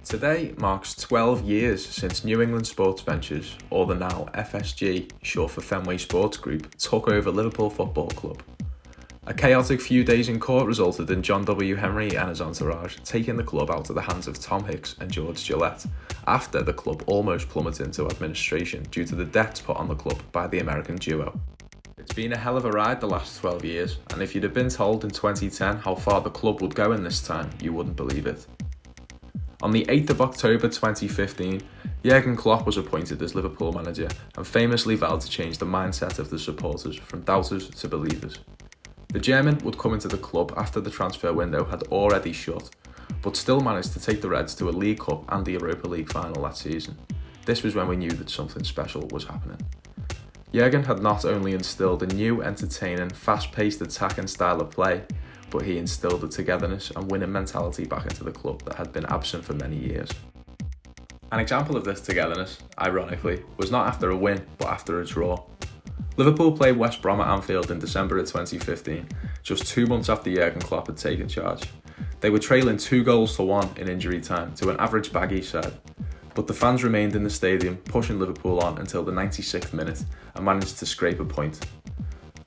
Today marks 12 years since New England Sports Ventures, or the now FSG, short for Fenway Sports Group, took over Liverpool Football Club. A chaotic few days in court resulted in John W. Henry and his entourage taking the club out of the hands of Tom Hicks and George Gillette, after the club almost plummeted into administration due to the debts put on the club by the American duo. It's been a hell of a ride the last 12 years, and if you'd have been told in 2010 how far the club would go in this time, you wouldn't believe it. On the 8th of October 2015, Jurgen Klopp was appointed as Liverpool manager and famously vowed to change the mindset of the supporters from doubters to believers. The German would come into the club after the transfer window had already shut, but still managed to take the Reds to a League Cup and the Europa League final that season. This was when we knew that something special was happening. Jurgen had not only instilled a new, entertaining, fast-paced attacking style of play, but he instilled a togetherness and winning mentality back into the club that had been absent for many years. An example of this togetherness, ironically, was not after a win, but after a draw. Liverpool played West Brom at Anfield in December of 2015, just 2 months after Jurgen Klopp had taken charge. They were trailing 2-1 in injury time to an average baggy side, but the fans remained in the stadium, pushing Liverpool on until the 96th minute and managed to scrape a point.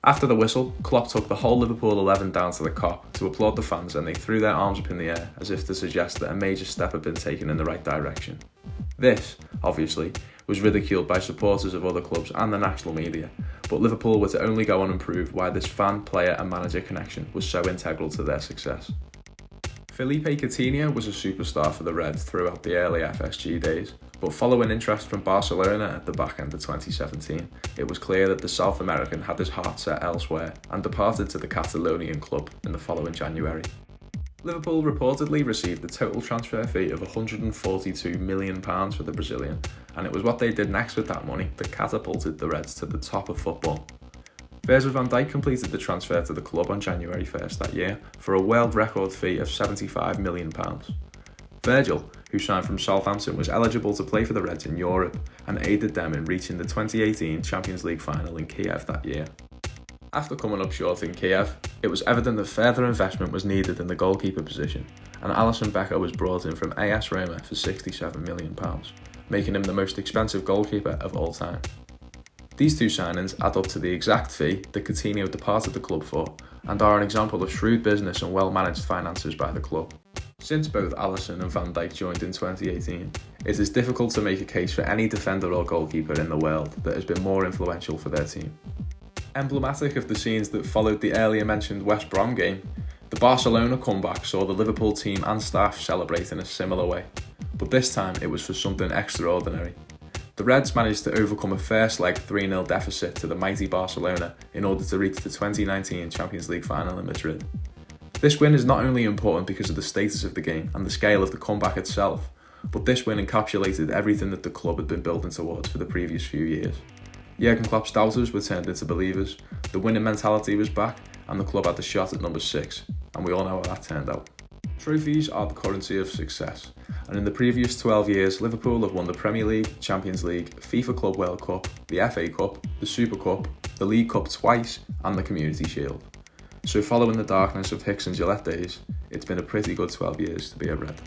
After the whistle, Klopp took the whole Liverpool 11 down to the Kop to applaud the fans, and they threw their arms up in the air as if to suggest that a major step had been taken in the right direction. This, obviously, was ridiculed by supporters of other clubs and the national media, but Liverpool were to only go on and prove why this fan, player and manager connection was so integral to their success. Felipe Coutinho was a superstar for the Reds throughout the early FSG days, but following interest from Barcelona at the back end of 2017, it was clear that the South American had his heart set elsewhere and departed to the Catalonian club in the following January. Liverpool reportedly received a total transfer fee of £142 million for the Brazilian, and it was what they did next with that money that catapulted the Reds to the top of football. Virgil van Dijk completed the transfer to the club on January 1st that year for a world record fee of £75 million. Virgil, who signed from Southampton, was eligible to play for the Reds in Europe and aided them in reaching the 2018 Champions League final in Kiev that year. After coming up short in Kiev, it was evident that further investment was needed in the goalkeeper position, and Alisson Becker was brought in from AS Roma for £67 million, making him the most expensive goalkeeper of all time. These two signings add up to the exact fee that Coutinho departed the club for, and are an example of shrewd business and well-managed finances by the club. Since both Alisson and Van Dijk joined in 2018, it is difficult to make a case for any defender or goalkeeper in the world that has been more influential for their team. Emblematic of the scenes that followed the earlier mentioned West Brom game, the Barcelona comeback saw the Liverpool team and staff celebrate in a similar way, but this time it was for something extraordinary. The Reds managed to overcome a first-leg 3-0 deficit to the mighty Barcelona in order to reach the 2019 Champions League final in Madrid. This win is not only important because of the status of the game and the scale of the comeback itself, but this win encapsulated everything that the club had been building towards for the previous few years. Jurgen Klopp's doubters were turned into believers, the winning mentality was back, and the club had the shot at number 6, and we all know how that turned out. Trophies are the currency of success, and in the previous 12 years, Liverpool have won the Premier League, Champions League, FIFA Club World Cup, the FA Cup, the Super Cup, the League Cup twice, and the Community Shield. So following the darkness of Hicks and Gillette days, it's been a pretty good 12 years to be a Red.